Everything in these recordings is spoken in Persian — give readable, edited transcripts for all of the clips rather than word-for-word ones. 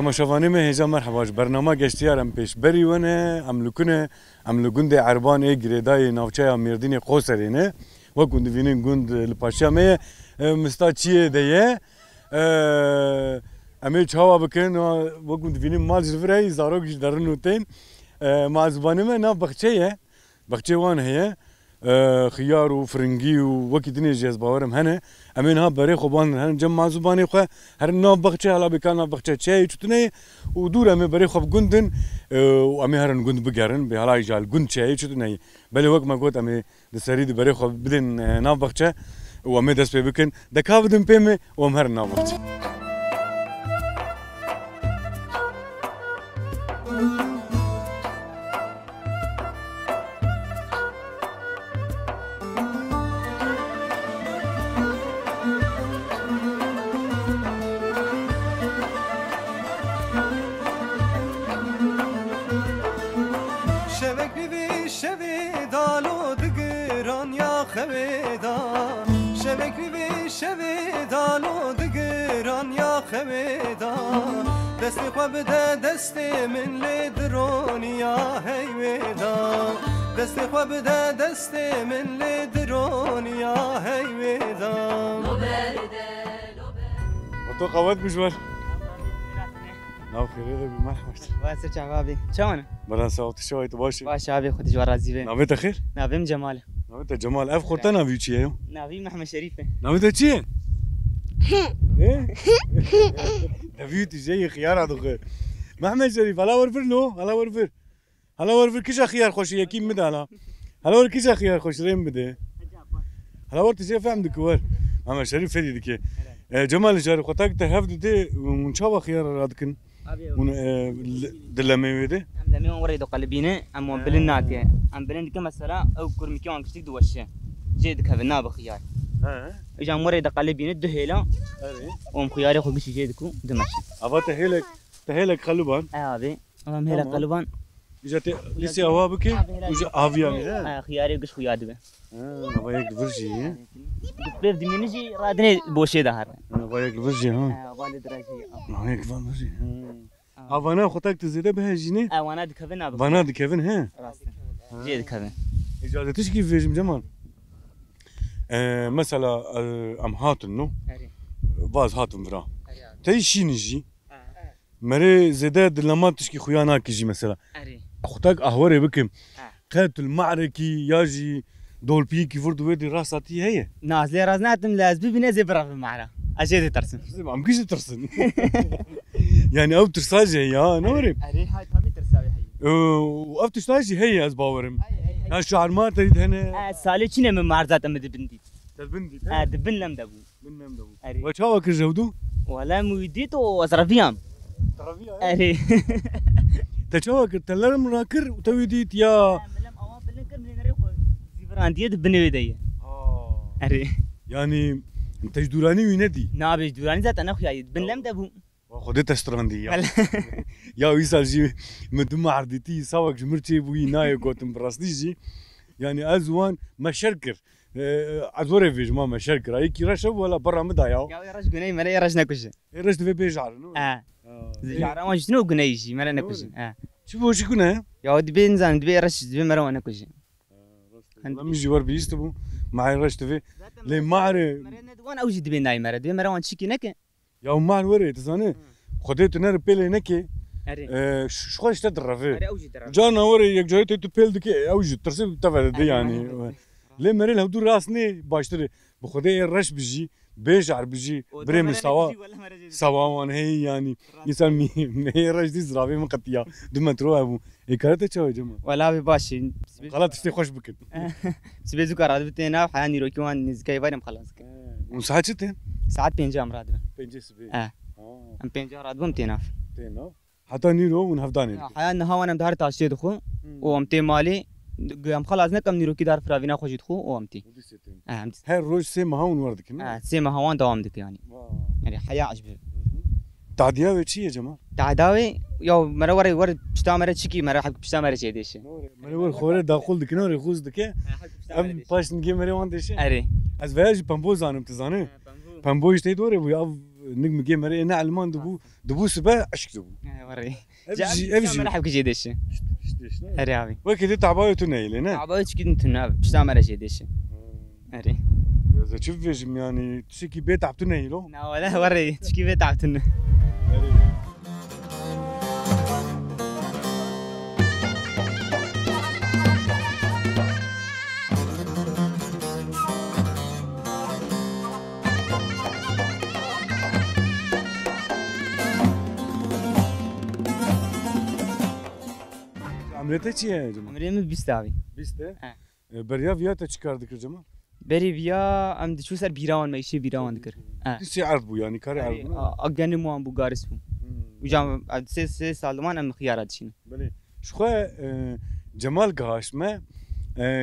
تماشاواني ما هيجا مرحبا برنامج اشتيار ام پیش بری ونه ام لکنه ام لگند عربان ای گریدای ناوچه میردین قوسرینه و گند وینین گند لپاشیا می مستا چیه دیه امی چاوا بکن و گند وینین مال جفرای زاروگش درنوتین معزبانه ما ناف بخچه بخچه وان هي خيار وفرنجي ووكي دنيا جاز باورم هنا امين ها بري خوبان هن جمع زباني خو هر ناف بخچه هلا بكان ناف بخچه چي چتني ودور امي بري خوب گندن وامي هرن گند بگرن به هلا جال گند چي چتني بل وقت ما قلت امي دسريد بري خوب بدن ناف بخچه وامي دس بكن دكافدن بيمي وام هر ناف بخچه دستی خواب ده دستی من لدرونیا هیودا دستی خواب ده دستی من لدرونیا هیودا تو قوات مشوار ناو خيري بمرحبا واسر شبابي شلونك؟ بلا صوت شوي تباشي باش شبابي خدي جوار رازيبه ناويت خير؟ نافيم جمال ناويت جمال اف خورتا ناوي تشي نافي محمد شريفه ناويت تشي ايه ناويت جاي خيار هذا خير محمد شريف هلا ورفر له هلا ورفر كيش خيار خوش يكيم مد هلا ور كيش خيار خوش ريم بده هلا ور تشي فهم دكور محمد شريف فدي دكي جمال شريف خوتك تهفد دي ونشوا خيار رادكن دلمي ويده لمي وريدو قلبينه ام بلناتي ام بلند كما سرا او كرمكيون كشتي دوشه جيدك هبنا بخيار اجا مريد قلبينه دهيلا ام خياري خو بشي جيدكو دمشي ابا تهيلك قلبان ابي ام هيلا قلبان اجا لسه هوابك وجا افيا خياري قش خياد به ابا هيك فرجي بيف دمينجي رادني بوشي دهر ابا هيك فرجي ها والد راجي هيك فرجي افانا خوتك تزيد بها جيني وانا دكفن ابو وانا دكفن ها جيد كفن اجازتش كيف يا جمال مثلا ام هاتنو باز هاتم فرا تيشي نجي مري زيداد لما تشكي خويانا كيجي مثلا اخوتك اهوري بكم قاتل معركي ياجي دول بيكي فردو ويدي راساتي هي ناس لي رازناتم لازبي بنزي برا في المعركه اجي ترسم عم كيش ترسم يعني او ترساجي هي نوري اري هاي طبي ترساوي هي وقفت تشتاجي هي از باورم ها شعر ما تريد هنا سالي شنو من معرضات ام دبندي تبندي دبن لم دبو بنم دبو وشاوا كجودو ولا مويديتو اسرفيام اري تشاوا كتلرم راكر وتويديت يا ملم اوان بلنكر من ريخو زيفران ديت بنويديه اري يعني انت جدوراني ويندي نابي دوراني ذات انا خويا بن لم دبو خدت استراندي يا ويسال جي مدم عردتي سواك جمرتي بوي ناي قوتم براسديجي يعني ازوان مشركر ازوري في جماعه مشركر هيك رشب ولا برا مدايا يا رش غني مالي رش نكوش رش في بيجعر جعر ما شنو غنيجي مالا نكوش شوفوا شي كنا يا ودي بينزان دبي رش دبي مرا نكوش لما يجي ور بيستبو معي رش في لي معري وانا اوجي دبي ناي مرا دبي مرا وان شيكي نك يا معن وري تزاني خديت نار بيلي نكي شو خش تدرفي جانا وري يك جاي تبيل دكي اوجي ترسب تفرد يعني لي مري له دور راسني باشتري بخدي الرش بيجي بيجعر بيجي بريم سوا وان هي يعني انسان مي رش دي زرافي من قطيا دم تروح ابو يكرت تشوي جماعه ولا باشي غلط تشتي خوش بك سبيزو كاراد بتينا حاني روكيوان نزكاي فارم خلاص وساعات شتين ساعات بينجام رادبه بينجي سبي ام بينجام رادبه تيناف حتى نيرو ونهفداني حيان هوا انا مدار تاشيد خو وامتي مالي ام خلاص نكم نيرو كي دار فراوينا خوجت خو وامتي هاي الروج سيما هون وردك سيما هوان دوام دك يعني حياه عجبه تعدياوي شي يا جماعه تعداوي يو مرة ورا بشتا مرة تشكي مرة حق بشتا مرة شيء ديش مرة ورا خورة داخل دك نوري خوز دك ام باش نجي مرة وان ديش اري از فياج بامبو زانم تزانه بامبو يشتي دوري ويا نجم جيمر انا علمان دبو سبا عشق دبو وري افجي ملعب كجيدش اري ابي وكذا تعبايو تنيل هنا عبايت كده تناب بشتا مرة جيدش اري اذا تشوف يعني تشكي بيت عبتنيلو لا ولا وري تشكي بيت عبتنا عملته چیه يا جماعه؟ عمري من بيستاوي 20 بريا فياتا چیکار دکر جماعه؟ بري بيا ام دشو سر بيراون ماشي بيراون ذكر تسي عرض بو يعني كاري عرض اجاني مو ام بوغارس بو وجام 6 سالمان ام خيارات شنو بلي شخوا جمال قاش ما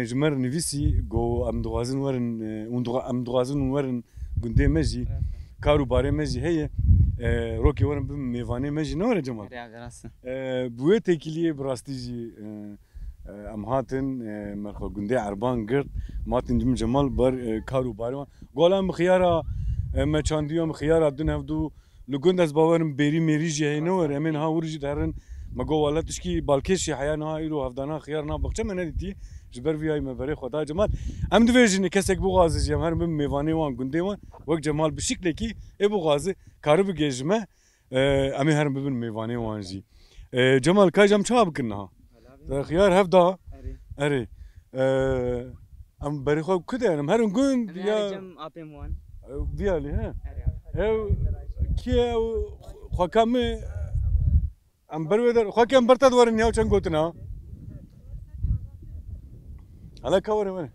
جمر نفسي جو ام دوازن ورن ام دوازن ورن گنده مجي كارو باري مجي هي روكي ورن بميفاني مجي نور جمال بوي تكلي براستيجي ام هاتن مرخو گنده عربان گرد ماتن جمال بر كارو باري قولام خيارا ما چانديوم خيارا دن هفدو لگند از باورم بيري ميري جي نور امين ها ورجي دارن ما جو ولا تشكي بالكيش حيانا ايرو هفدانا خيارنا بخچه من ديتي جبر في اي مبري خدا جمال ام دفيجن كسك بو غاز جمهر من ميواني وان گنده وان وق جمال بشكل كي ابو غاز كارب گجمه امي هرم بن ميواني وان جي جمال كاجم چاب كنا خيار هفدا اري ام بري خو كده ام هرم گند يا جم ابم وان ديالي ها كي خو كم ام برودر خو كم برتد ورن ياو چن گوتنا على كوري وين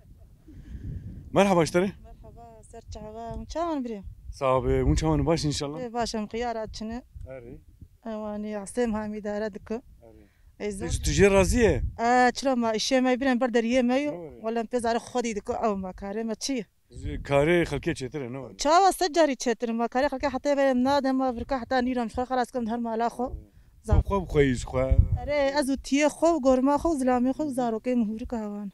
مرحبا اشتري مرحبا سرچعبا مشان بري صعب مشان باش ان شاء الله باشم خيارات شنو اري واني عصيم هامي داردك اذا تجي رازيه شلون ما الشيء ما يبين بردر يمايو ولا مبزار خدي دك او ما كاري ما تشي كاري خلكي تشتري نو تشاوا سجاري تشتري ما كاري خلكي حتى بين نادم ما بركا حتى نيرم خلاص كم هر مالا خو خو خويس خو اري ازو تي خو غورما خو زلامي خو زارو كي مهور كهوان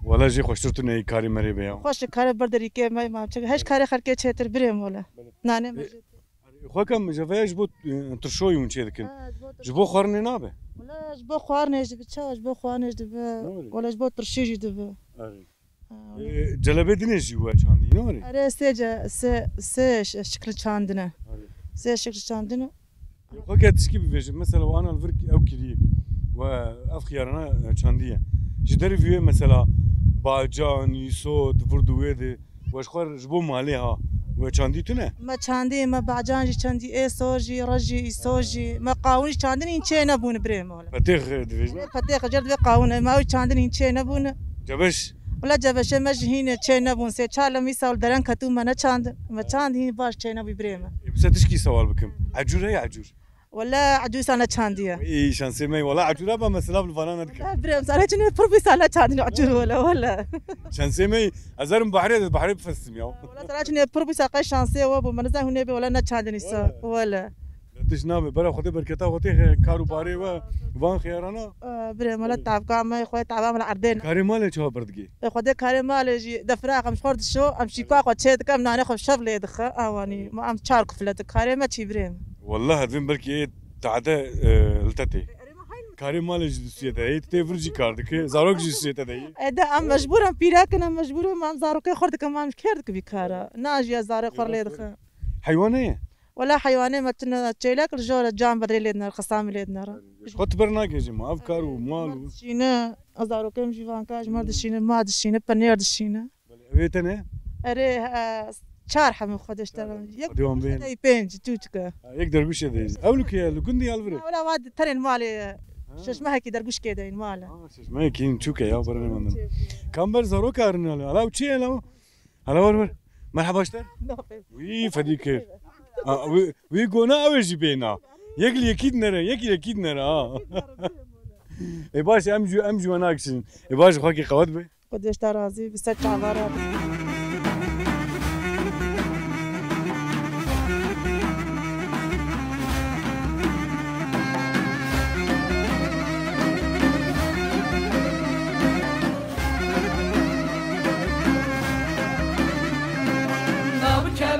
ولا جي خوشترتو ني كاري مري بيا خوش كاري بردري كي ما هش كاري خلكي تشتر بريم ولا نانه خو كم جفاش بو ترشوي ون شي ذكر جبو خورني نابه ولا جبو خوارني جب تشاو جبو خوارني جب ولا جبو ترشيجي دب جلبه ديني جوا چاندي نوري اري سه شكل چاندنه سه شكل چاندنه خو كتشكي بيج مثلا وانا الفرق او كري واف خيارنا چانديه جدري فيه مثلا باجاني صوت فردويد واش خور جبو ماليها وچاندي تنه ما چاندي ما باجان چاندي اي سوجي رجي سوجي ما قاوني چاندني چينا بون بريم ولا فتيخ دفيجنا فتيخ جرد قاونه ما چاندني چينا بون جبش ولا جبش مجهين چينا بون سه چاله مثال درن كتو ما چاند ما چاندي باش چينا بريم بس تشكي سوال بكم عجور هي عجور ولا عجوز انا چانديه اي شانسي مي ولا عجوره با مثلا بالفنان دك بريم صار چني بروفيسور چاندني عجور ولا شانسي مي ازرم بحري بفسم يا ولا صار چني بروفيسور قاش شانسي و منزه هنا ولا نا چاندني سا ولا تشنامه برا خدي بركتا خدي كارو باري وان خيارنا بريم ولا تعب كام خويا تعب على عردين كاري مال چه بردگي خدي كاري مال جي دفراق مش خورد شو امشي كاكو تشيد كم ناني خف شفل يدخ اواني ما ام تشارك فلت كاري ما تشي بريم والله هذين بركي تعدا التتي كاري مال جسيته هي تفرجي كاردك زاروك جسيته دي ادا ام مجبور ام بيراك انا مجبور ما زاروك خورد كمان مش كيردك بكارا ناجي زارك خور ليدخ حيوانيه ولا حيواني ما تشيلك الجول جام بدري ليدنا الخصام ليدنا خط برنامج ما افكار ومال شينا ازاروك مش فانكاج مرد شينا ما دشينا بنير دشينا بيتنا اري شارحه من خدش ترى دوام بين اي بنج توتك يقدر بش يدز اولك يا لكندي الفري ولا واد ترين مالي شش ما هيك دربش كده ماله شش ما كين تشوكا يا برنامج كم بر زاروك ارنا لا وشي لا هلا ور مرحبا اشتر وي فديك وي قونا اوجي بينا يقلي اكيد نرى اي باش امجو انا اكشن اي باش خاكي قوات بي قديش ترازي بست عبارات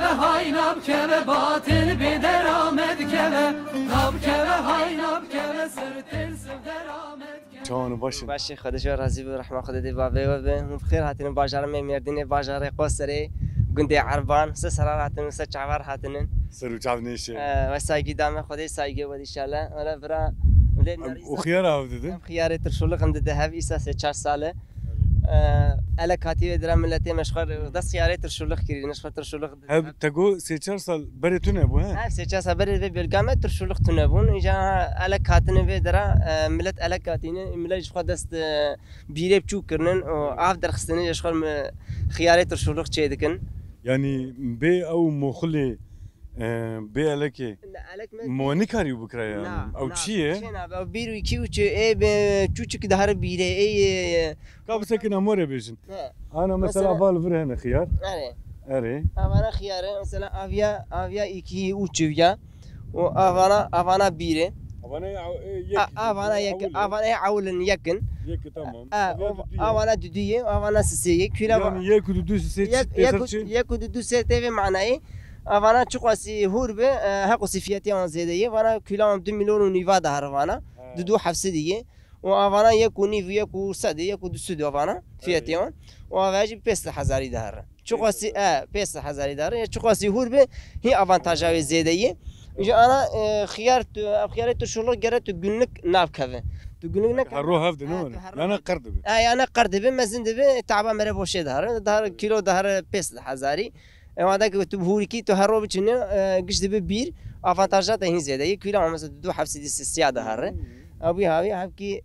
هاينا نبكه باطل بدرامد كه نبكه های نبکه سرتل سفدرامد چون باشین باشه خودش راضی به رحمت خدا دی بابه و بخیر هاتین بازار میردین بازار قصری گنده عربان سر هاتین سر چهار هاتین سر و چاو نیشه و سایگی دام خدا سایگی ودی انشالله ولا برا و خيار عودتن خيار ترشول قند ذهب إيسا 4 ساله ألا كاتي درام ملتي مشخر دس خيار ترشول خيري نشخر ترشول هب تقول 4 سال بريتون ابو ها 4 سال بري بالجامعة ترشول تنبون إجا ألا كاتن في درا ملت ألا كاتين ملت شخر دست بيرب شو كرنن وعاف درخستني شخر خيار ترشول خيدكن يعني بي او مخلي بي عليك موني كاريو بكرا او تشيه او بيرو كيو اي تشوك دهر بيره اي كاب سكن امور بيجن انا مثلا فالفر هنا خيار اري انا خيار مثلا افيا ايكي اوتشيا وافانا بيره افانا عولن يكن تمام افانا دوديه افانا سيسي كيلا يعني ياكو دودو سيسي ياكو دودو سيتي معناه وانا تشقاسي هوربه هاكو سيفياتي عن زيديه وانا كيلو 2 مليون ونيفا دهر وانا دودو حفصديه وانا يكو نيفي يكو صدي يكو دسدو وانا فياتيون واجي 5000 دهر تشقاسي 5000 دهر تشقاسي هوربه هي افانتاجاوي زيديه انا خيارات شغل جرت günlük نافكه günlük هروح هفد نور انا قرد انا قرد بمزند تعبان مره بوشه دهر كيلو دهر 5000 وهذا كنت بهوريكي تهرب بتشني قش دب بير أفانتاجات هين زيادة يكيلا مثلا دو حبس دي السيادة هره أبي هاوي حبكي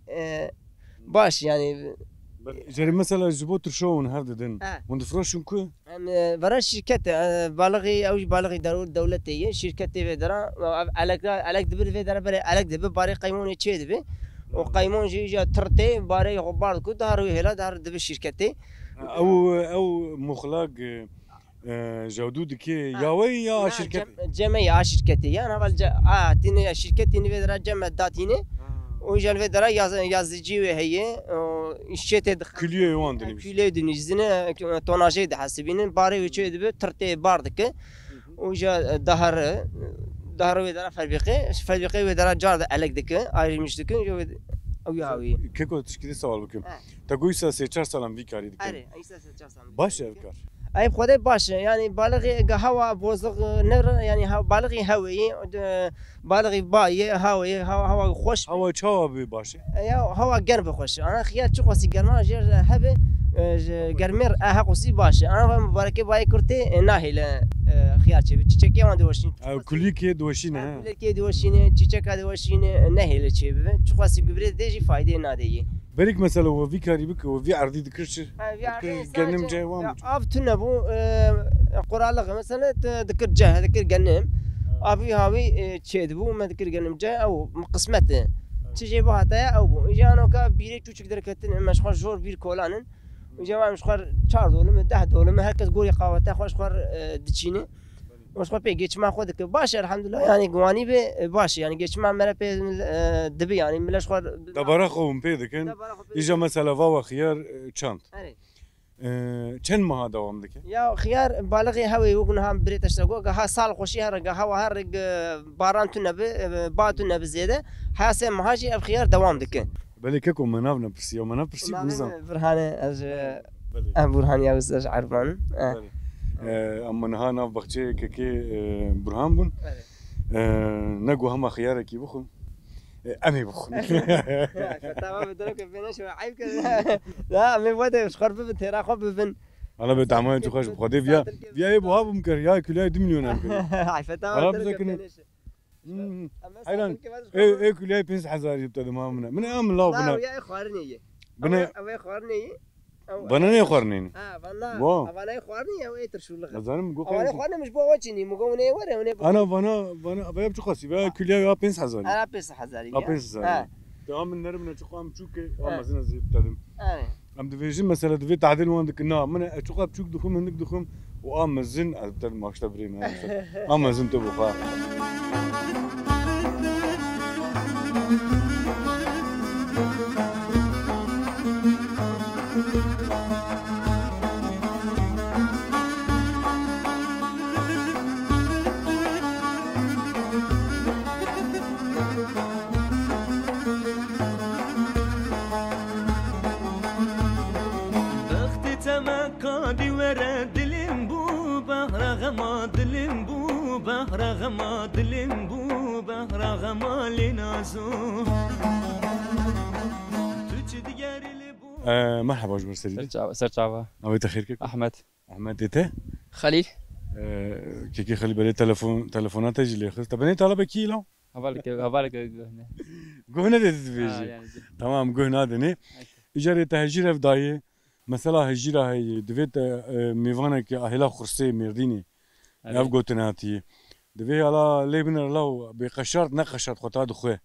باش يعني جري مثلا جبوت شون هذا دين وندفروشون كو برا شركة بالغي أو بالغي دولتية شركة في درا على دبر في درا برا على دبر باري قيمون يشيد به وقيمون جي ترتي باري غبار كو دهروا هلا دهر دبر شركتي أو مخلاق جودود كي ياوي يا شركة جمعية شركتي أنا أول تيني شركتي نفيدرا جمع داتيني ويجان فيدرا يازجي وهي الشتى كلية يوان دنيش كلية دنيش زين توناجي ده حسبين باري وشيء ده ترتي باردك ويجا ظهر ويدرا فربقي ويدرا جار عليك دك أي مش دك أو يهوي كيكو تشكيل سوال بكم تقول سه 4 سال في كاري دك أي سه 4 سال باش الكار أي خدای باشه يعني بالغی هوا بوزق نر يعني بالغی هوایی بالغی بای هوا خوش هوا چاوا بی باشه یا هوا گرم خوش أنا خیال چه قصی گرما جر هبه گرمر قصی باشه أنا مبارکه بای کرده نهیل خیال چه چیچکی آن دوشین کلی که دوشین ها کلی که دوشین چیچک دوشین نهیل چه به چه قصی گبره دیجی فایده ندهی بريك مثلا وفي كاريبك وفي عرضي ذكرش جنم جاي وام افتنا بو قرالغ مثلا ذكر جاه ذكر جنم ابي هاوي تشيد بو ما ذكر جنم جاي او قسمته تجي بو هتا او بو اجانو كا بيري تشوك دركتن مشخر جور بير كولانن وجا مشخر 4 دولم 10 دولم هكذا قولي قاوته خوش خر دچينه وش خب پیگیش ما خود که باشه الحمدلله يعني قواني به باشه يعني گیش ما مرا پی دبی يعني ملش خود دبارا خوم پیدا کن ایجا مثلا واو خيار چند چند ماه دوام دکه یا خيار بالغی هوی وگن هم بریتش تگو ها سال خوشی هر هوا هر باران تو نب با تو نب زیاده حاسه مهاجی اب خيار دوام دکه بله که کوم مناف نپرسی و مناف پرسی بوزم برهانه از برهان یا از عرفان اما نها ناف بخشي كي برهان بون نقو هما خيارك يبخون امي بخون تمام بدرك بينا شو عيب كذا لا امي ودا شخر ببن ترى خو ببن انا بتعمل جو خش بخدي فيا ابو هاب مكر يا كل 2 مليون عيب تمام ايضا اي كل 5000 يبتدي ما من ام لا بنا يا خارنيه بنا اوي خارنيه بناني خورنين بنا خارنيه او ايتر شو لغه زانم جو انا خارنيه مش بوجني مقوني ولا انا بيا بتخسي بيا كل يا 5000 انا 5000 5000 تمام نرمنا تشقام تشوك ما زين زي بتدم ام دفيجن مثلا دفي تعديل وندك نا من تشقام تشوك دخم عندك دخم وام زين ابتد ما اشتبري ما ام زين تبخا غادي ورا دلم بو بهر غما دلم بو بهر غما دلم بو بهر غما لنازو مرحبا جبر سيدي سرچاوا نويت خير كيف احمد انت خليل كيكي خلي بالي تلفونات تجي لي خذ تبني طلبه كيلو هبالك قهنا تتفيجي تمام قهنا دني اجاري تهجير فدايه مثلا هجيره هي دفيت ميفانا كي اهلا خرسي ميرديني اف قوتناتي دفي على ليبنر لو بقشرت نقشرت خطا دخوه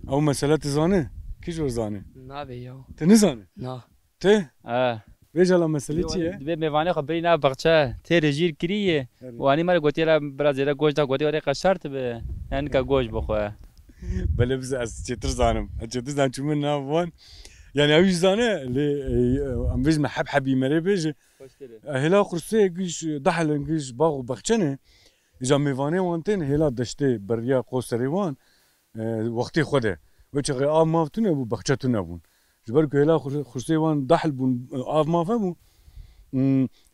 او مساله زانه كيش زانه نابي يو تنزانه نا ته اه بيجا لا مساله چیه دبي ميفاني خبرينا بغچه تير جير كريه واني مال قوتيلا برازيلا گوش دا قوتي وري قشرت به يعني کا گوش بخوه بلبز از چتر زانم چتر زان چمن نافون يعني اوي زانه اللي ام بيج محب حبي مري بيج هلا خرسي قيش دحل قيش باغ بخچنه اجا ميفاني وانتين هلا دشتي بريا قوسريوان وقتي خوده وچ غي مافتونه بو بخچتونه بون جبرك هلا خرسي وان دحل بون ما فهمو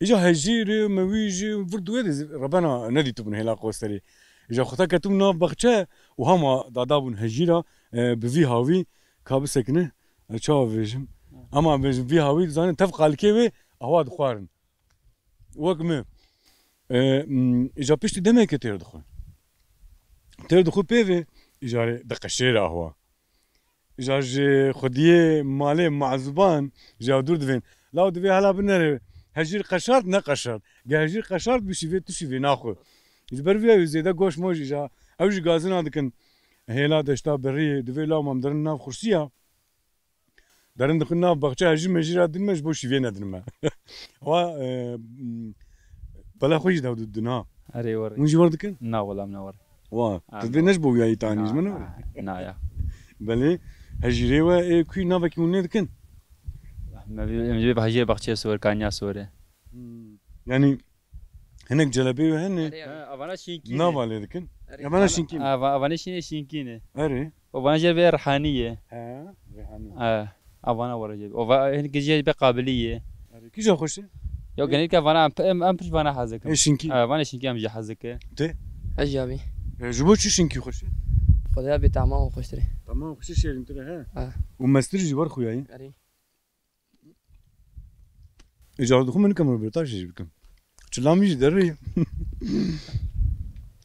اجا هجير مويجي فردو ربنا ندي تبن هلا قوسري اجا خطا كتم ناف بخچه وهما دادابون هجيرا بفي هاوي كابسكنه چاويجم اما بيجم في هاوي زان تفقع الكيوي اهواد خوارن وقمه اجا بيشتي دمك تير دخل بيفي اجا دقشير اهوا اجا خديه مالي معزبان جا دور دفين لا دفي هلا بنر هجير قشرت نقشرت هجير قشرت بشيفي تشيفي ناخو يبرفي زيدا گوش موج اجا اوج غازنا دكن هيلا دشتا بري دفي لا ممدرن ناف خرسيه درن دخلنا بخچه هجی مجرا دنمش بو شیوه ندنمه و بلا خوش داود دنا اري ور مونجي وردكن نا والله منور وا تدنش بو ياي تانيز منو نا يا بلي هجري و كوي نافك ندكن ما بيجي بحاجه بخچه سور كانيا سوره يعني هناك جلبي وهن افانا شينكي نافا لكن افانا شينكي افانا شينكينه اري وافانا جلبي ريحانيه ها ريحانيه افانا ورجل وهن جي بقابليه كي جا خوش يو غنيك افانا ام بش فانا حزك شينكي افانا شينكي ام جي حزك تي اجابي جبو شي شينكي خوش خدها بتمام خوشتري تمام خوش شي انت ها اه ومستر جبر خويا اري اجازه من كم ربطاش بكم چلامي دري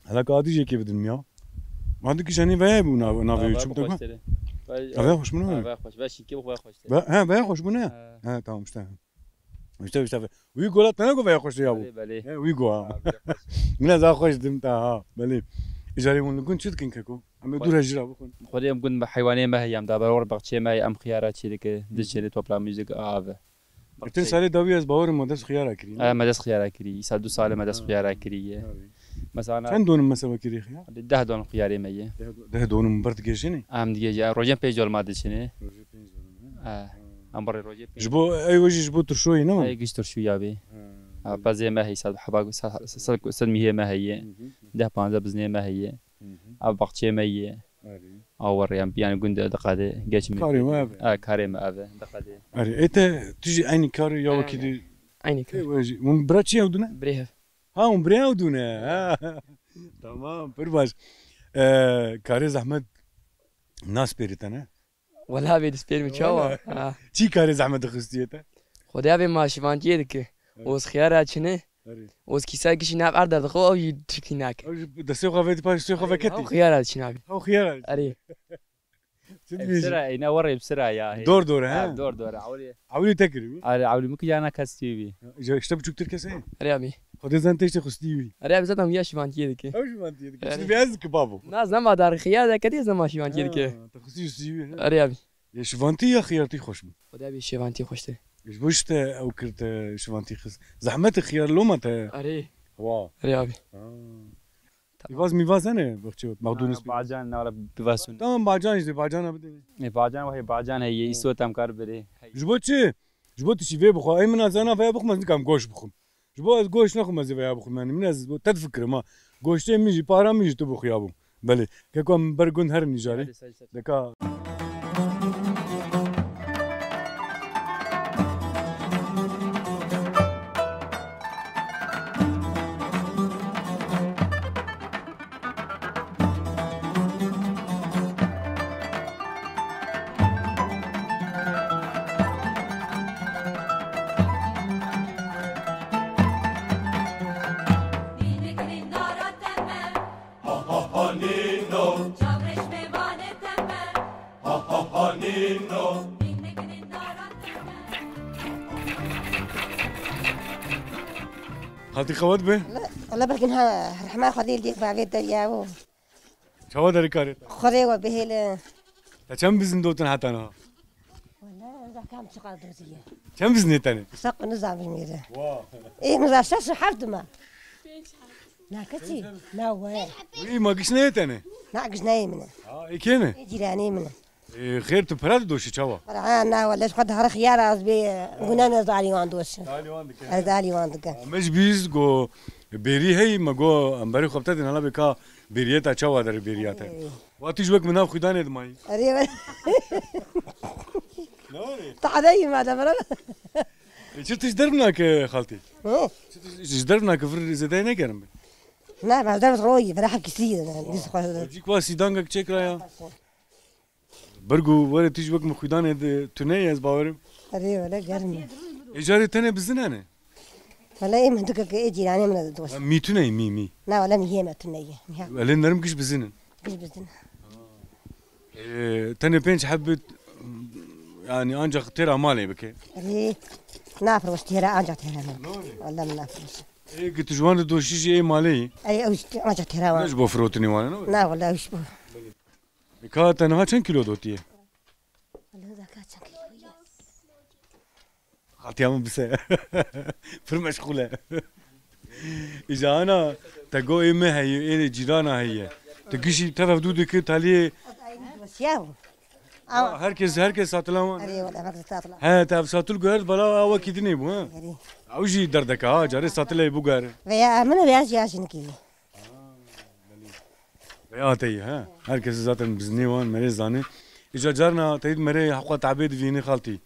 هلا قاعد يجي كيف دنيا ما عندك شاني باي بونا نافي شو بدك اه خوش منو اه خوش باش كيف خوش ها باي خوش منو ها تمام مشتاق وي قولت انا باي خوش يا ابو بلي وي قوا من ذا خوش دمتا ها بلي اجاري من كنت شدكن ككو عم يدور هجره بكون خدي كنت حيوانيه ما هي ام دابا ور بقچه ما هي ام خيارات شي ديك دشري توبلا ميوزك اه قلت سالي داوي از باور مدرس خيار كريم مدرس خيار كري سادو سال مدرس خيار كري مثلا كان دون مسوا كري خيار ده دون خياري ميه ده دون مبرت جيشني ام ديجا روجن بيجول ما دشني ام بر روجن جبو اي وجه جبو ترشوي نو اي قشتر شو يابي بازي ما هي سال حبا سلمي هي ما هي ده بانزا بزني ما هي اب بقچه ما هي اور يم بيان گند دقاده گچ می كاري ما كاري ما دقاده اري انت تجي عيني كاري يا وكيدي عينك وجه من براتشي ودنا بريها ها من بريها ودنا تمام برباش كاري زحمت ناس بيرتنا ولا بيد سبير متشوا تي كاري زحمت خستيته خدها بما شفانتي دك وس خيارات شنو وس كيسا كيش ناب عرض دخو او يتكيناك ده سيخو فيت باش سيخو فكتي خيارات شنو او خيار اري بسرعه انا وري بسرعه يا دور ها دور عولي تكري عولي ممكن انا كاستيفي اشتبك شو كتير اريابي خد زين تيجي خستيوي اريابي زادم يا شفانتي دك او شفانتي دك شو بيازك بابو ناس ما دار خيار كدي زما شفانتي دك تخسي سيوي اريابي يا شفانتي يا خيارتي خوش خدها بي شفانتي خوشتري ايش بوشت او كرت شفانتي خس زحمت خيار لومت اري واو اريابي يواز ميواز انا بختي مقدونس باجان ولا بيفاسون تمام باجان دي باجان بدي باجان وهي باجان هي يسو تام كار بري جبوتشي جبوت شي في بخو اي من زانا في بخو مزن كام goş بخو جبوت goş نخو مزي في بخو يعني من از تفكر ما goş تميجي بارا ميجي تبخو يابو بله ككم برغون هر نيجاري دكا خالتي خوات به والله بركنها رحمة خديل ديك بعقيد ياو شو داری کاری خدي وبهيل تا چند بزن دوتن حتی نه والله إذا كان شقة دوزية چند بزنی تنه سق نزع بجميرة واه إيه مزع شاش حفظ ما لا كتي لا وين ای ما گیش نه تنه ناقش نايمنا ایکنه جيراني منا خیر تو پرد دوشی چاوا فرعانا ولا شقد هر خيار أزبي قلنا نزعلي واندوش أزعلي واندك مش بیز گو بری هی مگو امبری خوبته دین حالا بکا بریه تا چاوا در بریه تا وقتی جوک مناف خدا نه دمایی أريد تعالي ما دبر چه تیش دربنا که خالتی چه دربنا که فر زده نکردم لا ما دبر روي فرح كثير ديس خو جی کو سیدانگ چک رایا برگو وره تیش وقت مخیدان تو نه از باورم أريد ولا قرن اجاره تنه بزنه نه ولا إيه من دك جيراني من دوش میتونه می لا ولا مهمة تنية ولی نرم کش بزنن كيش بدنا تنه پنج حبت يعني انجا ترى مالي بك أريد نافر واشتهرا أنجا تهرا والله من نافر ايه قلت جوان دوشيش ايه مالي أي أوش أنجا تهرا ليش بفروتني وانا لا والله وش بو كا تنها كم كيلو دوتيه والله ذا كاتشان كيلو خاطي عم بس فر مشغوله اذا انا تقو امه هي ايه جيرانا هي تقشي تعرف دودك تالي وسياو herkes satılan أريد ولا ما تطلع ha tav satıl gör bala ava kidini bu ha أريد avji derdek ha cari satılay bu gör ويا من بياش ياشين كي ya tey ha herkes zaten bizni van mere zani ica carna teyid mere haqa تعبيد فيني خالتي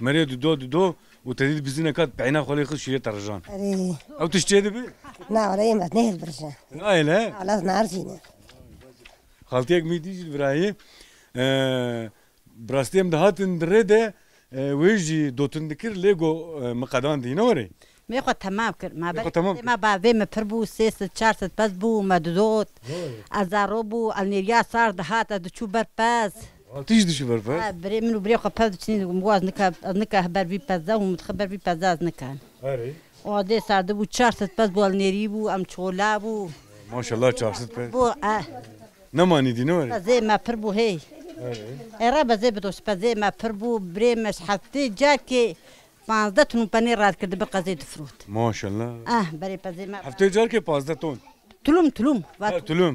mere دو وتديد بزنا كات بعينا خلي خش شيء ترجان أريد او تشتي دبي لا ولا يما تنهل برشا لا لا خلاص نعرفين خالتيك ميدي البراهي براستيم دهاتن درده ويجي دوتن دكر ليجو مقادان دي نوري ميخو تمام كر ما ميخو تمام ما بعد ما بربو سيس تشارت بس بو مدودوت ازاروبو النيريا صار دهات دشو برباز تيجي دشو برباز بري منو بري خو باز تشني مواز نكا هبر بي بازا ومتخبر بي بازاز نكان اري ودي صار دبو تشارت بس بو النيري بو ام تشولا بو ما شاء الله تشارت بس بو نماني دي نوري زي ما بربو هي رابا زي بدوش زي ما بربو بري مش حفتي جاكي پانزده پنیر راد کرده بقى زيت فروت ما شاء الله بري پزي ما هفته جار که 15 تون تلوم تلوم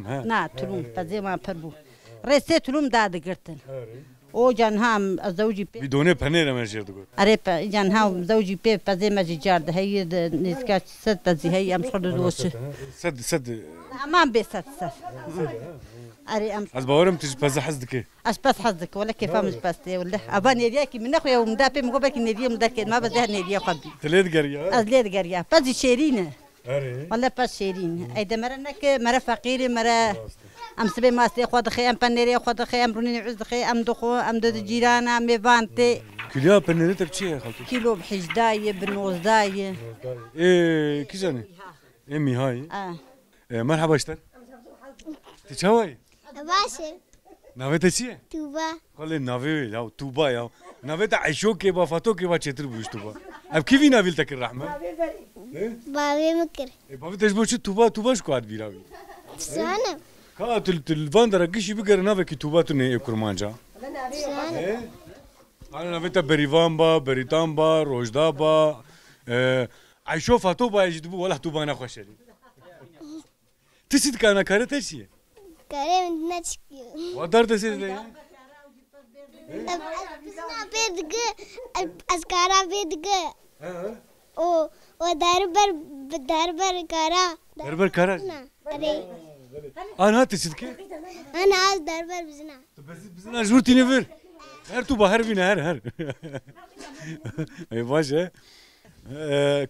ها نا تلوم پزي ما بربو رسه تلوم داد گرتن او جان هم زوجي بي بدون پنیر ماشي دغ اري جان هم زوجي بي پزي ما جار ده هي نسكا ست پزي هي ام خد دوش سد امام بي ست اري ام از باورم تج پز حزدك اش بس حظك ولا كيف مش بس ولا اباني رياكي من اخويا ومدابي مقبلك نيريا مدكن ما بده نيريا قبي تليد قريه از ليد قريه بس شيرينه اري والله بس شيرين اي دمرنك مره فقير مره ام سبي ما استي خد خي ام بنيري خد خي ام روني عز خي ام دخو ام دد جيرانا مي فانتي كلها بنيرت بشي يا خالتي كيلو بحجدايه بنوز دايه ايه كيزاني امي هاي مرحبا اشتر تشاوي باشر ناويتا چیه؟ توبا خاله ناوی یا توبا یا ناویتا عیشو که با فاتو که با چتر بوش توبا اب کی وی ناویل تک الرحمه بابي مكر بابی تجبو چه توباش کو اد بیراوی سانا کا تل فاندر گشی بگر ناوی کی توبا تو نه کرمانجا سانا انا ناویتا بریوان با بریتان با روجدا با عیشو فاتو با یجدبو ولا توبا نخوشلی تسید کانا کارته چیه؟ كريم نتشكي ودار تسید ده أنا بيدق أسكارا بيدق أو ودربر كارا دربر كارا أري أنا تسید که أنا عايز دربر بزنا بزنا جورتي نفر هر تو بحر بينا هر اي باشه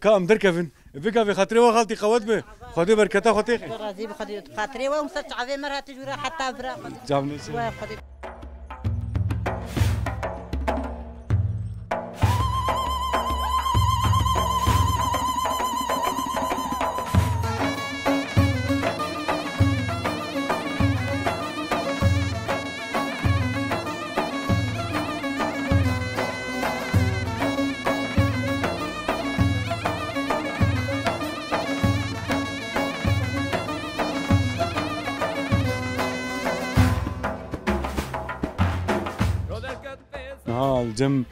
كام دركفن بك في خاطري وخالتي خوات به خدي بركتها خطيخ راضي بخدي خاطري ومسرت عفي مرة تجورا حتى برا جابني جم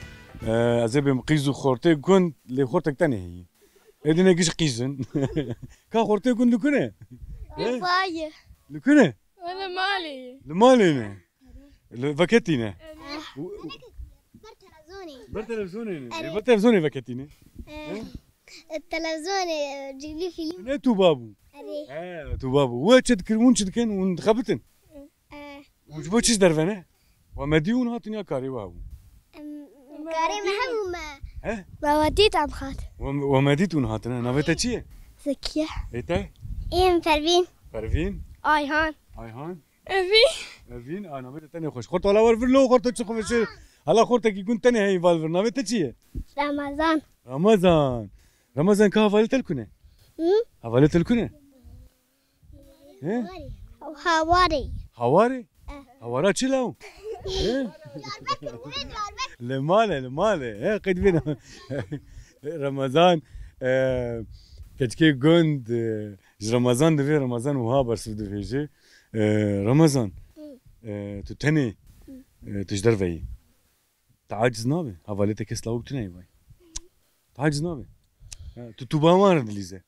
ازبم قيزو خورتي كون اللي خورتك تاني هي ادينا قيش قيزن كا خورتي كون لكونه فايه لكونه انا مالي المالينا فكتينا برتلفزوني برتلفزوني فكتينا التلفزيون جيب لي فيلم انا تو بابو تو بابو واتشد كرمون شد كان ونخبتن وجبوتش درفنا ومديون هاتني كاري بابو كاري محمد ما وديت عم خاطر ومديتون هاتنا نافيتا تشي زكية ايتا ايه فرفين فرفين ايهان افين انا نافيتا تاني خوش خورت ولا ورفر لو خورت تشوف شي هلا خورتك يكون تاني هي فالفر نافيتا تشي رمضان كا فالت الكونه فالت الكونه هواري هوارا تشيلاو لماله قد بينا رمضان كتكي جوند رمضان دفي رمضان وها برس دفيجي رمضان تتني تجدر في تعاجز نابي هفاليتك اسلاو تني باي تعاجز نابي تتوبا مار دليزه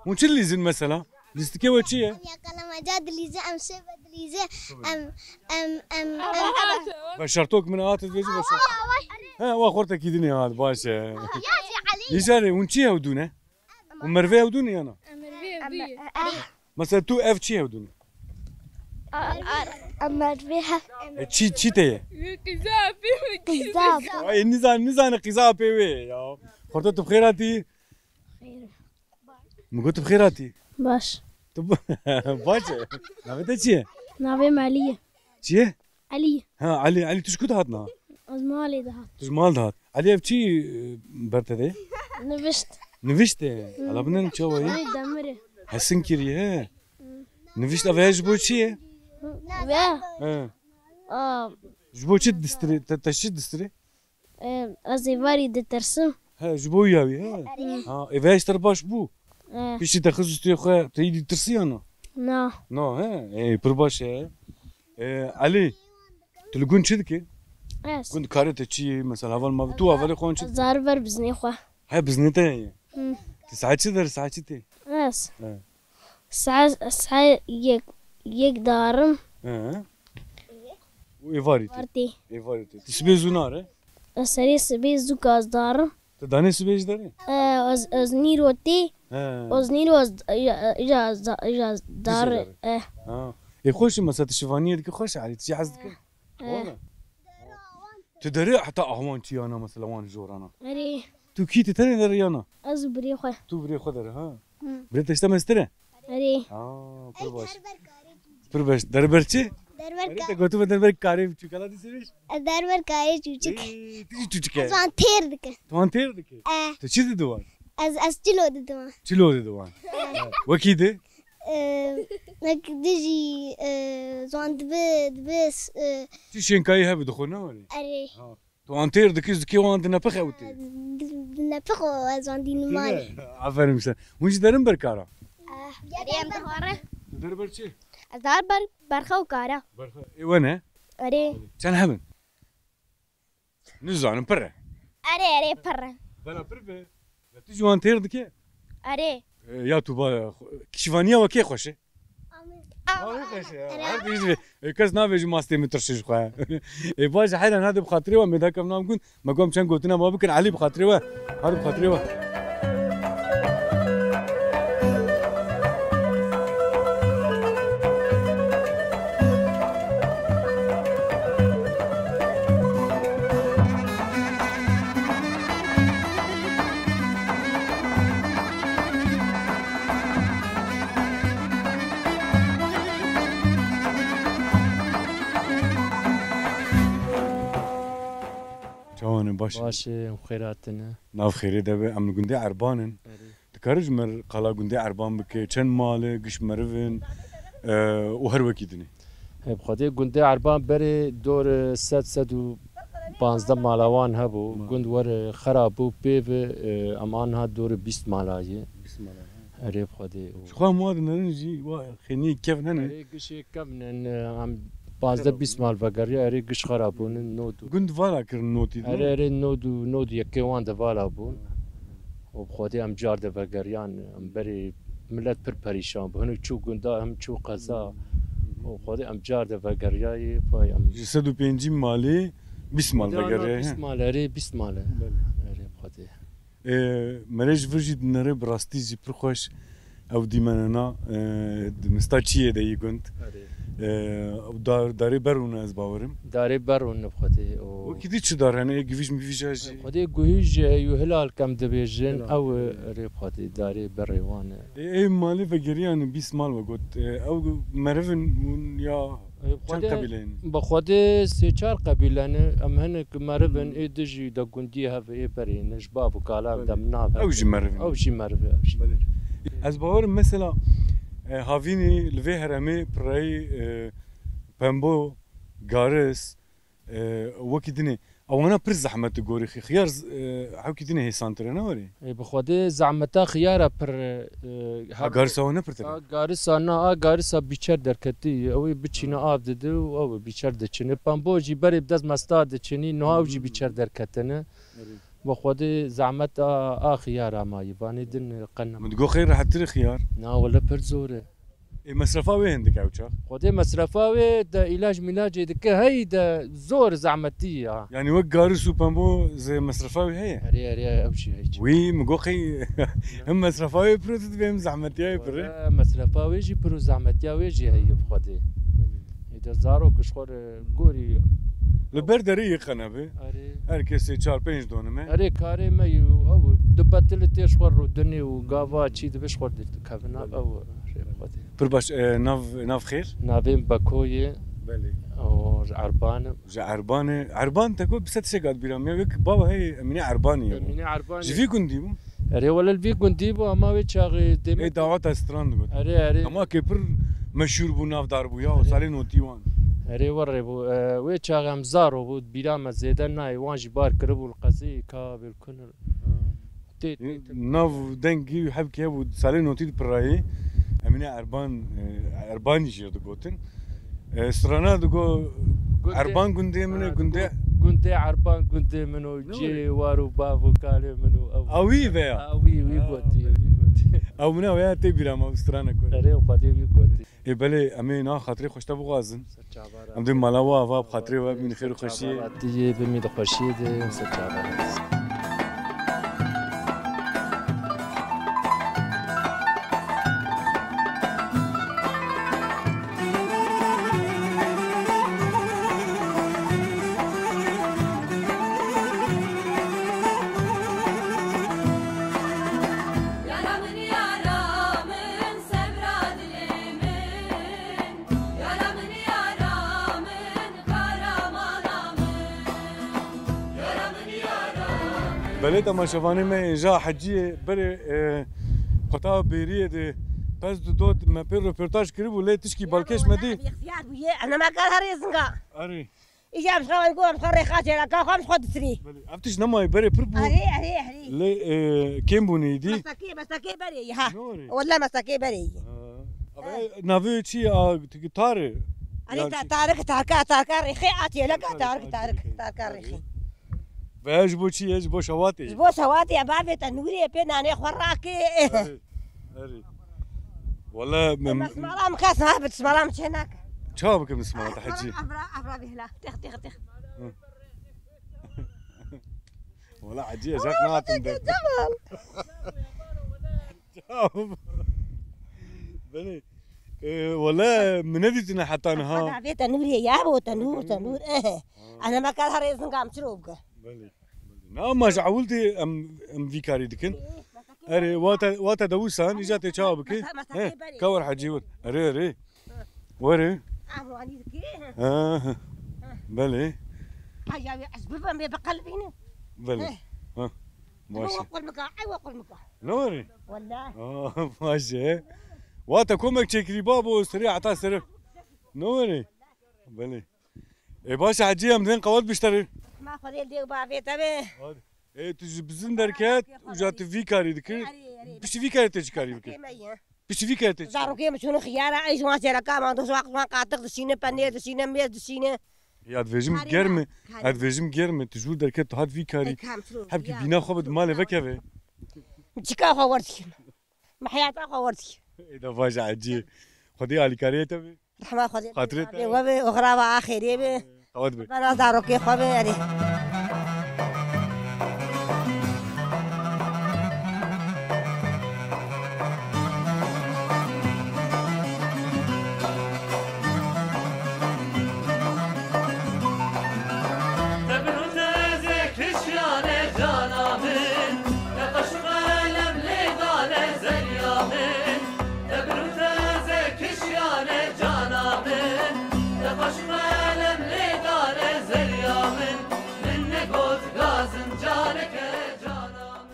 مو تشليزن مثلا ليستكي وتشي يا كلام جاد ليزه ام شبه ليزه ام بشرتوك من هات الفيديو بس ها واخرتك يدني هذا باشا يا علي ونشي ودونه ومرفي ودوني انا مثلا تو اف تشي ودوني مرفيها تشي تي قزاب اي نزان قزاب وي يا خرطت بخيراتي ما قلت بخيراتي باش طب باشا نافيتا تشي نافي ماليه تشي علي ها علي تشكو هاتنا ازمالي ده تجمال هات علي بتشي برتدي نفشت على بدنا نشوف هي دمره هسنكري ها نفشت افيج بوتشي جبوتشي دستري تشي دستري ازيفاري دترسم ها جبويا ها افيج ترباش بو بيشي تخصص تيخا تيدي ترسي انا نو ها اي برباش علي تلقون شدكي كنت كارت تشي مثلا اول ما تو اول خون شد زاربر بزني خو هاي بزنتي ساعات شدر ساعات تي ساعة يك دارم وإيفاريتي تسبي زونار سري سبي زوكاز دارم تداني سبيش داري ازنيروتي ازنيرو اجاز دار يخش مثلا الشيفانية ديك خوش علي تشي حزتك والله تدري حتى اهوان تي انا مثلا وان جور انا اري تو كيتي تاني دري انا از بري خو تو بري خدر ها بريت اشتمستره اري برباش دربرچي انت قلت دربر كاري چكلا دي سيش دربر كاري چوچك تيجي چوچك توان تير دك تو چي دي دوان از چلو دي دوان وكيده نكدجي زوان دبس تشين كاي هبي دخلنا ولا اري تو انتير دكيز كي وان دنا بخوتي نفخو زوان دي نمالي عفارم مثلا وش دارن بركارا اري ام دهوره دربرچي ازار برخو كارا برخو اي وانا اري كان هبن نزعن برا اري برا بلا بربه تيجي وان تير دكي اري يا توبا كشفانيا وكي خوشه خوشه كاس نافج ماستي مترشش خو اي باش حالا هذا بخاطري ومداك نقول ما قوم كان قلت لنا ما بكن علي بخاطري هذا بخاطري باشه وخيراتنا ناف خيري دابا ام قندي عربانن تكرج مر قلا قندي عربان بك چن مال قش مرفن وهر وكيدني بخاطر قندي عربان بري دور 715 مالوان هبو قند ور خرابو بيف امان ها دور 20 مالاجي 20 مالا اري بخاطر شخوا مواد نرنجي خيني كيف نن قش كيف نن ام 15-20 مال بقرية أري قش خرابون النود قند فالا كرن نوتي أري النود يكيوان دفالا بون وبخوتي أم جار دفقريان أم بري ملت پر پریشان بهنو چو گندا هم چو قضا وخوتي أم جار دفقرياي فاي أم 150 مالي 20 مال بقرية 20 مال أري 20 مال أري بخوتي مريج فرجيد نري براستي جي برخوش او ديماننا مستاچيه دي كنت داري برون از باورم داري برون بخوتي وكيدي چه دار يعني گويش مفيش اجي خدي گويج يو هلال كم دبيجن او ري بخوتي داري بريوان اي مالي فقريان 20 مال وقت او مرفن يا چند قبيلين بخوتي سي چار قبيلين ام هنك مرفن اي دجي دا گوندي هاف اي برين جباب وكلام دم ناف او جي مرفن او جي مرفن از باورم مثلا هافيني لفي هرمي براي بامبو غارس وكيدني او انا بر زحمه غوري خيار حكيتني هي سانتر انا وري بخوده زعمتا خيار بر غارسا وانا بر غارسا نا غارسا بيچر دركتي او بچينا اب ددو او بيچر دچني بامبو جي بري بدز مستاد دچني نو او جي بيچر دركتنه بخوده زعمت خيار ما يباني دن قنا متقو خير راح تري خيار نا ولا برزوره مصرفاوي عندك اوتشا خودي مصرفاوي دا علاج ملاج دك هي دا زور زعمتيه يعني وك غارس وبامبو زي مصرفاوي هي اري او شيء هيك وي مقو خي هم مصرفاوي بروت بهم زعمتيه بر مصرفاوي جي برو زعمتيه ويجي هي بخودي اذا زارو كشخور غوري لبردري قنبه هركسي 4-5 دونمه اري كاري ما او دبتل تيش خور دني وغافا تشي دبش خور كابنا او برباش ناف خير نافين باكوي بلي او عربان تكو بست شقات بيرام يك بابا هي مني عرباني مني عرباني جي في كنديبو اري ولا الفي كنديبو اما وي تشاغي ديم اي دعوات استراند قلت اري اما كبر مشهور بو ناف داربو يا وصالي نوتيوان اري وربو وي تشاغ مزارو بو بيرام زيدان ناي وان جبار كربو القصي كابل كل ناف دنگي حبكي ابو صالي نوتي براي امني عرباني جيرد قوتن استرانا دغو عربان گوندي من گوندي عربان گوندي منو جي وارو بافو كالي منو اوي بيا اوي قوتي او منا ويا تي بيرام استرانا كو اري قدي وي قوتي اي بلي امينا خاطري خوش تبو غازن ام دي مالاوا فا بخاطري من خير خوشي تي بميد خوشي دي سچابا بلد اما شواني ما جا حجيه بري قطاع بيريه دي بس دوت ما بير ريبورتاج كريبو ليه تشكي بالكش مدي انا ما قال هريزنقا اري اجا مش خوان قوم خري خاطر كا خمس خد سري افتش نما بري بربو اري ليه كيم بوني دي مساكي بري ها والله مساكي بري نافي شي تاري انا تارك ريخي اتي لك تارك ريخي باش بوشي ايش بو شواتي يا بابي تنوري بيناني خراكي اري والله مسمرام كاسها بتسمرام هناك شابك من سمرات حجي افرا بهلا تخ والله عجيه جاك ناطم جمال بني والله مناديتنا حتى انا بابي تنوري يا ابو تنور انا ما كان هريزن قام شروبك بلي ما جعولتي ام فيكاري دكن اري واتا دوسان اجاتي تشابك كور حجيوت اري وري بلي يا اسباب بقلبيني بلي ماشي وقل مكا نوري والله ماشي واتا كومك تشكري بابو سريع عطا سريع نوري بلي اي باشا حجيه من قوات بيشتري ما خليل دي بابي تبي اي تجي بزن دركات وجات فيكاري دكن بش فيكاري تجكاري بك پشتی فی کرده زاروکی مشون خیاره ایش وان سرکا ما دوست وقت وان قاطق دسینه پنیر دسینه میز دسینه یاد ویژم گرمه اد ویژم گرمه تجور درکت هات فی کاری هب کی بینا خوب مال وکه چیکار خورتی محیط خورتی اذا فاجع عجیب خدي على كاريته بي رحمة خدي خاطرتها وبي أخرى وآخري بي قود بي أنا زاروكي خوبي يعني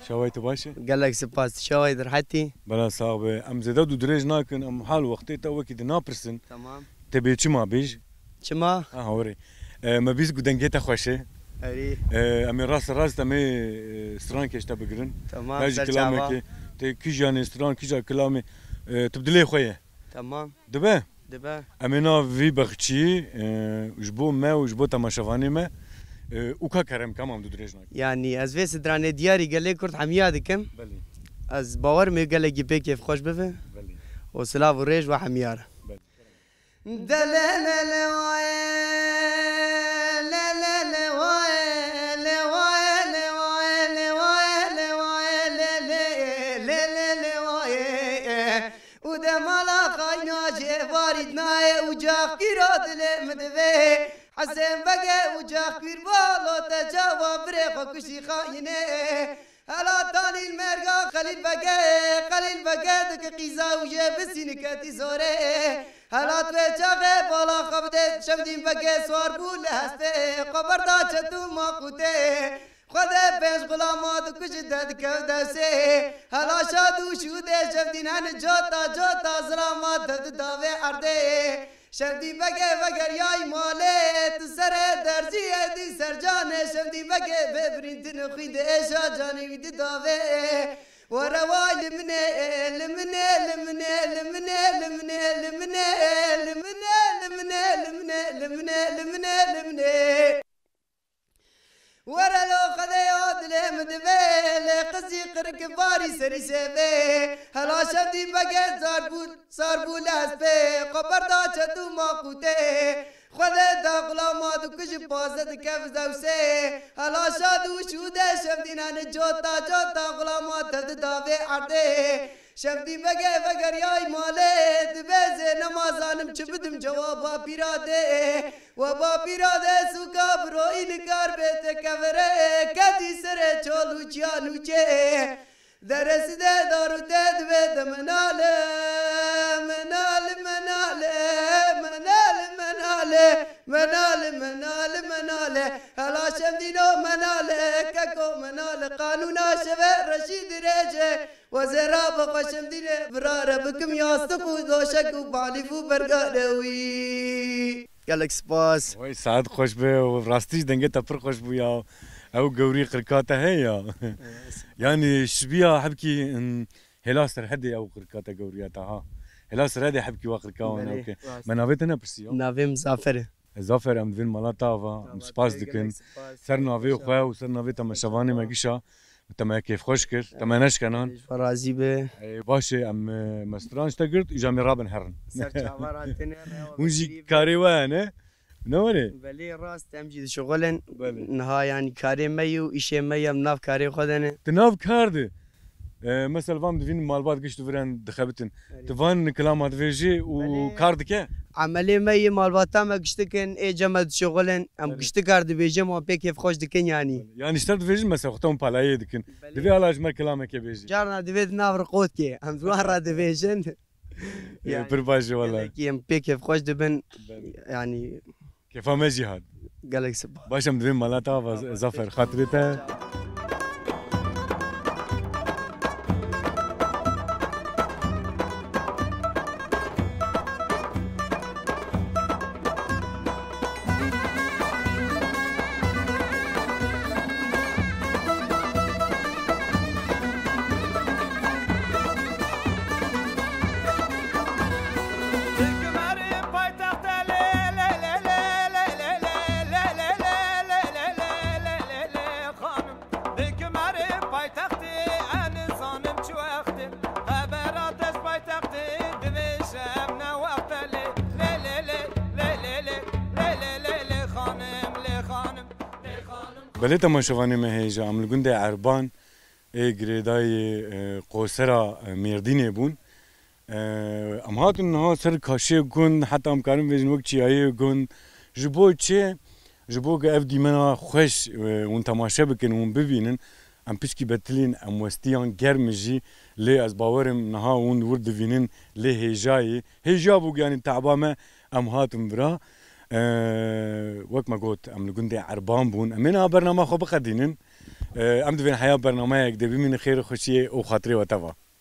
شويت باشا قال لك سباس شوي راحتي بلا صاحب ام زيدا دو دريج ناكن ام حال وقتي تو كده نابرسن تمام تبي ما بيج شما هوري ما بيز قدنجيتا خوشه اري امي راس تمي ستران كيش تبقرن تمام ناجي كلامك تي كيجاني ستران كيجا كلامي تبدلي خويا تمام دبا امينا في بختشي جبو ما وجبو تماشافاني ما وكا كرم كمان دو دريجنا يعني از ويس دراني دياري قال لي كرت حميادكم بلي از باور مي قال لي جيبك كيف خوش بفه بلي وسلاف وريج وحميار بلي دلا لا واي لا لا لا واي لا واي لا واي لا واي لا واي لا لا لا لا واي وده مالا خاينا جوارد ناي وجاك كيرود لمدفه حسين بقى وجاك كير بالو تجاوب بريخو كشي خاينه هلا تاني المرقا خليل بقى دك قيزا وجا بسين كاتي زوري هلا تبجاغي بالا خبدت شمدين بقى سوار بول هسته قبر دا چتو ما قوته خدا بيش غلامات كش دد كودسي هلا شادو شوده شمدين هن جوتا زلامات دد داوي عرده شمدی بگه وگر یای ماله تو سر درجی دی سر جانه شمدی بگه ببرین تنخید اشا جانی وید داوه و روای لمنه لمنه لمنه لمنه لمنه لمنه لمنه لمنه لمنه لمنه لمنه لمنه ورا لو خذي عدله مدبل قصي قرك باري سري سبي هلا شدي بقى صار بولاس بي قبر دا چدو ما قوته خذي دا غلامات كش بازد كف زوسي هلا شادو شوده شمدينا جوتا غلامات داوي عرده شمدي بقى فقر ياي مالي دبيزي نمازانم چبدم جوابا بيراده وبا بيراده سوكا بروي نكار بيت كفره كدي سره چولو چيانو چه درس ده دارو ده دويد مناله مناله مناله مناله مناله مناله مناله مناله هلا شمدينو مناله كاكو مناله قانونا شبه رشيد ريجه وزراب قشمدينه براره بكم ياستقو دوشكو باليفو برقادوي قالك سباس وای سعد خوش به و راستیش دنگه تا پر خوش بو یا او گوری قرکاته هيا يعني شبيها حبكي هلا سر هدي او قركاته گورياتا ها هلا سر هدي حبكي وقركاون اوكي ما نافيتنا برسيو نافي مسافر زافر ام دين مالاتافا سباس دكن سر نافي خويا وسر نافي تما شواني ماكيشا تما كيف خوشكر تما نش كانان فرازي به باشه ام مسترانش تقرت اجامي رابن هرن سر جاوراتنا ونجي كاريوانه نوري بلي راس تمجيد شغلن نها يعني كاري ميو إشي ميو مناف كاري خدنه تناف كارده مثلا فام دفين مالبات قشتو فران دخبتن تفان كلامات فيجي وكاردك عملي مي مالبات ما قشتكن اي جمد شغلن ام قشت كارد بيجي ما بي كيف خوش دكن يعني اشترت فيجي مثلا ختم بالاي دكن دفي على اجمل كلامك بيجي جارنا دفيت نافر قوتكي ام زوار دفيجن برباجي والله كي ام بي كيف خوش دبن يعني كيف ما جهاد قالك سبا باشا مدرين مالاتها زفر خاطرته بله تماشاوانه ما هیجا ام لگنده عربان گریدای قوسرا مردینه بون ام هاتون ها سر کاشی گون حتی ام کارم بیشن وقت چیایی گون جبو چه جبو که اف دیمنا خوش اون تماشا بکن اون ببینن ام پیشکی بتلین ام وستیان گرم جی لی از باورم نها اون ورد بینن لی هیجا بو یعنی تعبامه ام هاتم برا وقت ما قلت ام لگنده عربان بون امنا برنامه خوب قدینن ام دوین حیا برنامه یک دبی من خیر خوشی او خاطری و توا